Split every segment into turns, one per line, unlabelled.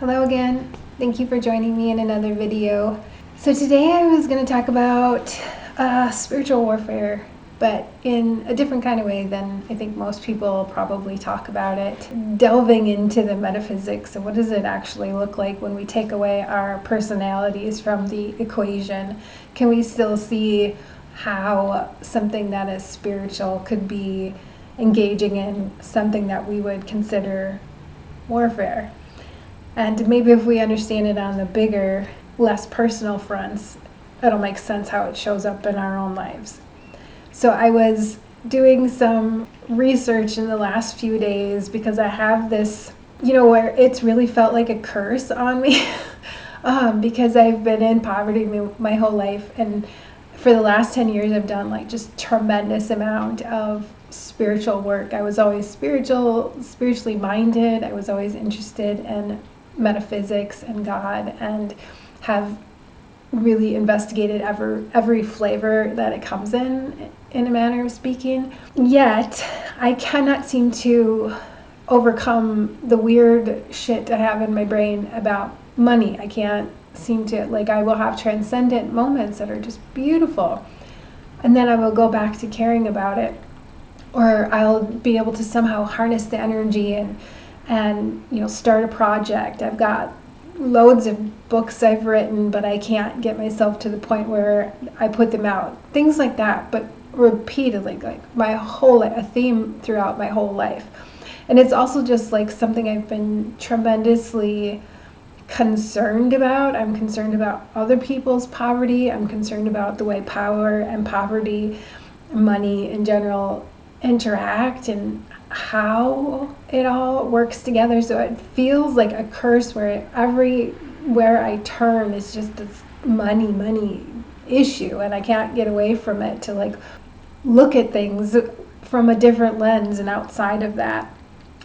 Hello again. Thank you for joining me in another video. So today I was going to talk about spiritual warfare, but in a different kind of way than I think most people probably talk about it. Delving into the metaphysics of what does it actually look like when we take away our personalities from the equation? Can we still see how something that is spiritual could be engaging in something that we would consider warfare? And maybe if we understand it on the bigger, less personal fronts, it'll make sense how it shows up in our own lives. So I was doing some research in the last few days because I have this, where it's really felt like a curse on me because I've been in poverty my whole life. And for the last 10 years, I've done like just tremendous amount of spiritual work. I was always spiritually minded. I was always interested in metaphysics and God, and have really investigated every flavor that it comes in a manner of speaking. Yet I cannot seem to overcome the weird shit I have in my brain about money. I can't seem to, I will have transcendent moments that are just beautiful, and then I will go back to caring about it, or I'll be able to somehow harness the energy and start a project. I've got loads of books I've written, but I can't get myself to the point where I put them out. Things like that, but repeatedly, like a theme throughout my whole life. And it's also just like something I've been tremendously concerned about. I'm concerned about other people's poverty. I'm concerned about the way power and poverty, money in general, interact and how it all works together. So it feels like a curse where everywhere I turn is just this money issue, and I can't get away from it to look at things from a different lens and outside of that.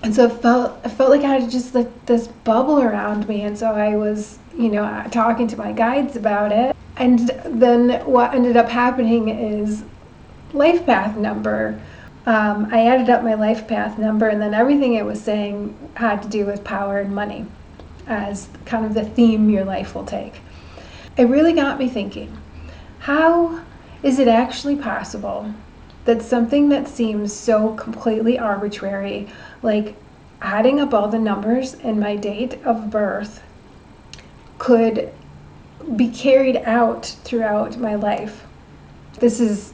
And so it felt like I had just this bubble around me. And so I was, talking to my guides about it. And then what ended up happening is life path number. I added up my life path number, and then everything it was saying had to do with power and money as kind of the theme your life will take. It really got me thinking, how is it actually possible that something that seems so completely arbitrary, like adding up all the numbers in my date of birth, could be carried out throughout my life? This is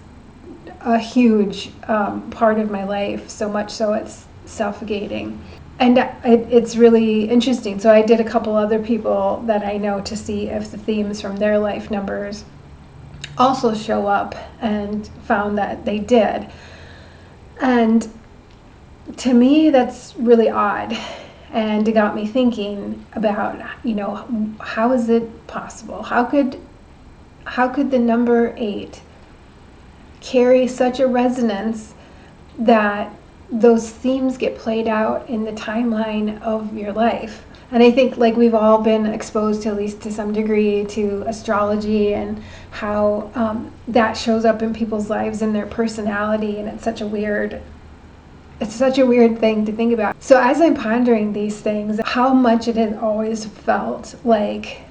a huge part of my life, so much so it's suffocating. And it's really interesting. So I did a couple other people that I know to see if the themes from their life numbers also show up, and found that they did. And to me, that's really odd. And it got me thinking about, how is it possible? How could the number 8 carry such a resonance that those themes get played out in the timeline of your life? And I think we've all been exposed to, at least to some degree, to astrology and how that shows up in people's lives and their personality, and it's such a weird thing to think about. So as I'm pondering these things, how much it has always felt like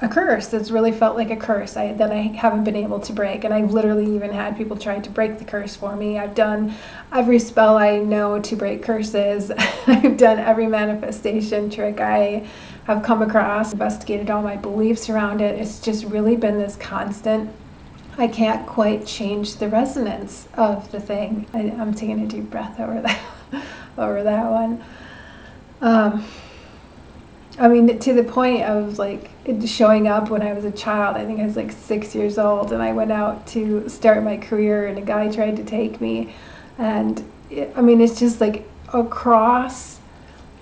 a curse. It's really felt like a curse that I haven't been able to break. And I've literally even had people try to break the curse for me. I've done every spell I know to break curses. I've done every manifestation trick I have come across, investigated all my beliefs around it. It's just really been this constant, I can't quite change the resonance of the thing. I'm taking a deep breath over that one. To the point of it showing up when I was a child. I think I was 6 years old, and I went out to start my career, and a guy tried to take me. And it's just across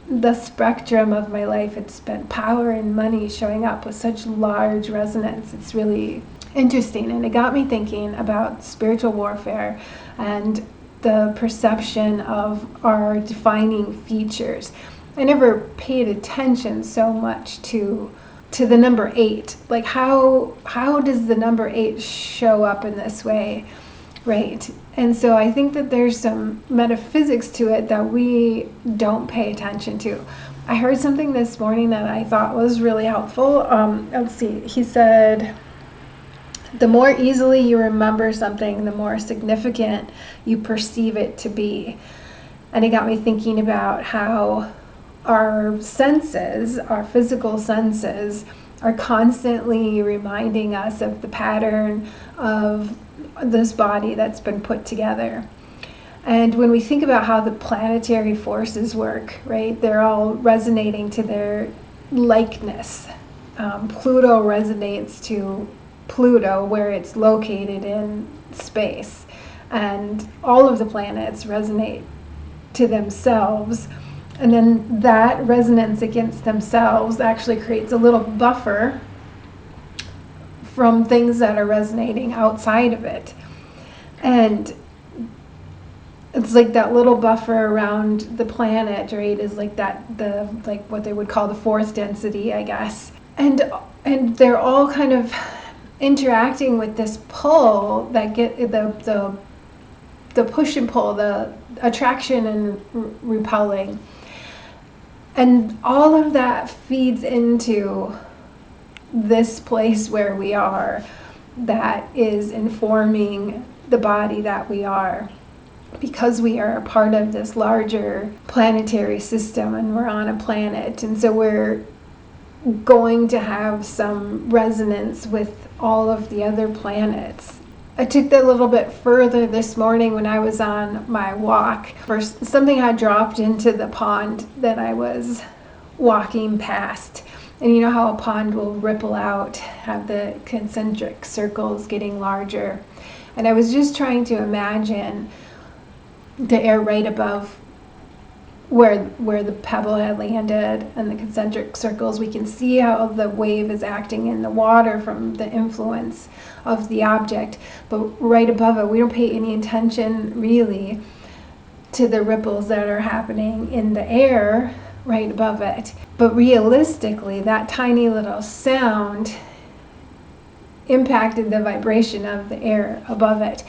the spectrum of my life, it's been power and money showing up with such large resonance. It's really interesting, and it got me thinking about spiritual warfare and the perception of our defining features. I never paid attention so much to the number 8. How does the number 8 show up in this way, right? And so I think that there's some metaphysics to it that we don't pay attention to. I heard something this morning that I thought was really helpful. Let's see. He said, the more easily you remember something, the more significant you perceive it to be. And it got me thinking about how our senses, our physical senses, are constantly reminding us of the pattern of this body that's been put together. And when we think about how the planetary forces work, right, they're all resonating to their likeness. Pluto resonates to Pluto, where it's located in space. And all of the planets resonate to themselves. And then that resonance against themselves actually creates a little buffer from things that are resonating outside of it. And it's like that little buffer around the planet, right, is like like what they would call the fourth density, I guess. And they're all kind of interacting with this pull that get the push and pull, the attraction and repelling. And all of that feeds into this place where we are, that is informing the body that we are, because we are a part of this larger planetary system and we're on a planet. And so we're going to have some resonance with all of the other planets. I took that a little bit further this morning when I was on my walk. First, something had dropped into the pond that I was walking past. And you know how a pond will ripple out, have the concentric circles getting larger. And I was just trying to imagine the air right above where the pebble had landed and the concentric circles. We can see how the wave is acting in the water from the influence of the object, but right above it, we don't pay any attention really to the ripples that are happening in the air right above it. But realistically, that tiny little sound impacted the vibration of the air above it.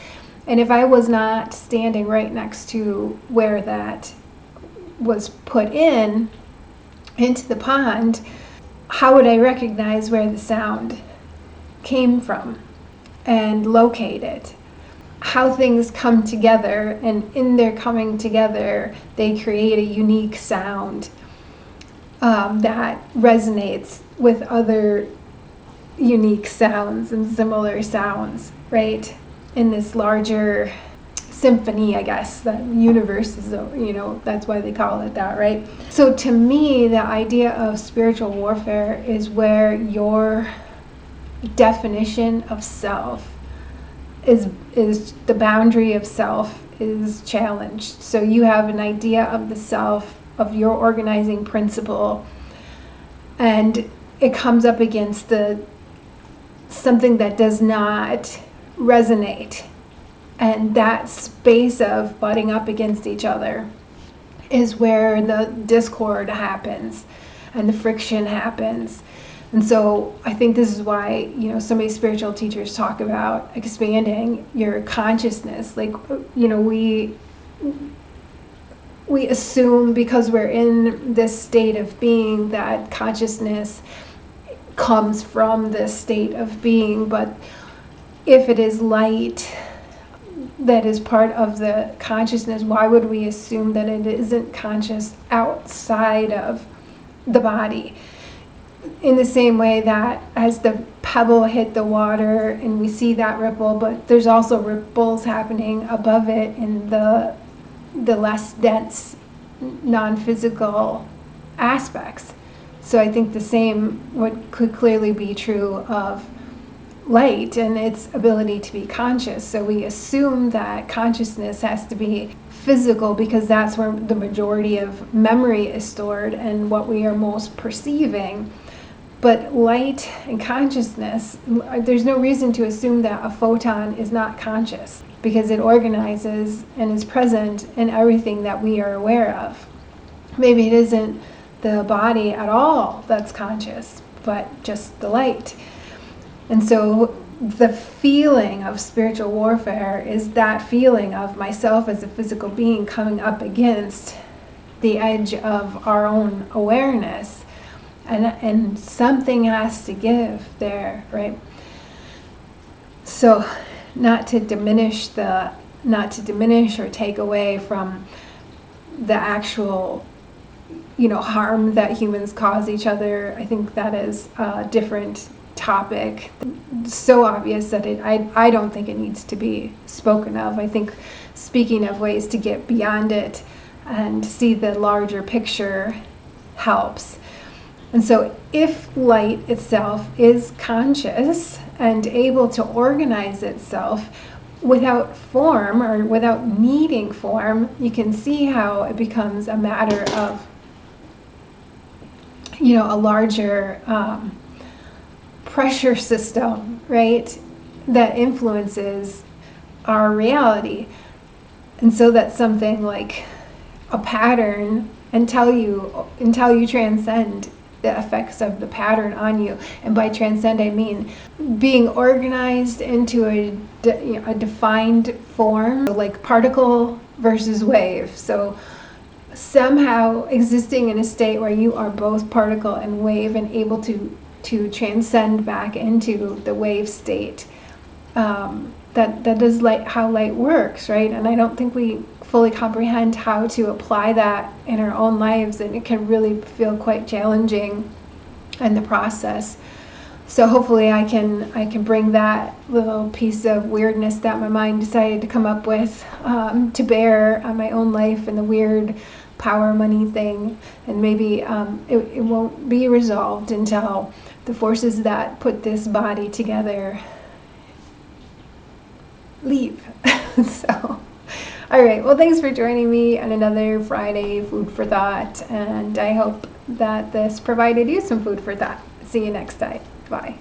And if I was not standing right next to where that was put into the pond, how would I recognize where the sound came from and locate it? How things come together, and in their coming together, they create a unique sound that resonates with other unique sounds and similar sounds, right? In this larger symphony, I guess, that universe is, that's why they call it that, right? So to me, the idea of spiritual warfare is where your definition of self is the boundary of self is challenged. So you have an idea of the self, of your organizing principle, and it comes up against something that does not resonate. And that space of butting up against each other is where the discord happens and the friction happens. And so I think this is why, so many spiritual teachers talk about expanding your consciousness. Like, we assume because we're in this state of being that consciousness comes from this state of being. But if it is light that is part of the consciousness, why would we assume that it isn't conscious outside of the body? In the same way that as the pebble hit the water and we see that ripple, but there's also ripples happening above it in the less dense, non-physical aspects. So I think the same could clearly be true of light and its ability to be conscious. So we assume that consciousness has to be physical because that's where the majority of memory is stored and what we are most perceiving. But light and consciousness, there's no reason to assume that a photon is not conscious, because it organizes and is present in everything that we are aware of. Maybe it isn't the body at all that's conscious, but just the light. And so the feeling of spiritual warfare is that feeling of myself as a physical being coming up against the edge of our own awareness, and something has to give there, right? So not to diminish or take away from the actual, harm that humans cause each other. I think that is a different topic. So obvious that I don't think it needs to be spoken of. I think speaking of ways to get beyond it and see the larger picture helps. And so if light itself is conscious and able to organize itself without form or without needing form, you can see how it becomes a matter of, a larger pressure system, right, that influences our reality. And so that's something like a pattern until you transcend the effects of the pattern on you. And by transcend, I mean being organized into a defined form, like particle versus wave. So somehow existing in a state where you are both particle and wave and able to transcend back into the wave state. That is how light works, right? And I don't think we fully comprehend how to apply that in our own lives, and it can really feel quite challenging in the process. So hopefully I can bring that little piece of weirdness that my mind decided to come up with to bear on my own life and the weird power money thing, and maybe it won't be resolved until the forces that put this body together leave. So, all right, well, thanks for joining me on another Friday Food for Thought, and I hope that this provided you some food for thought. See you next time. Bye.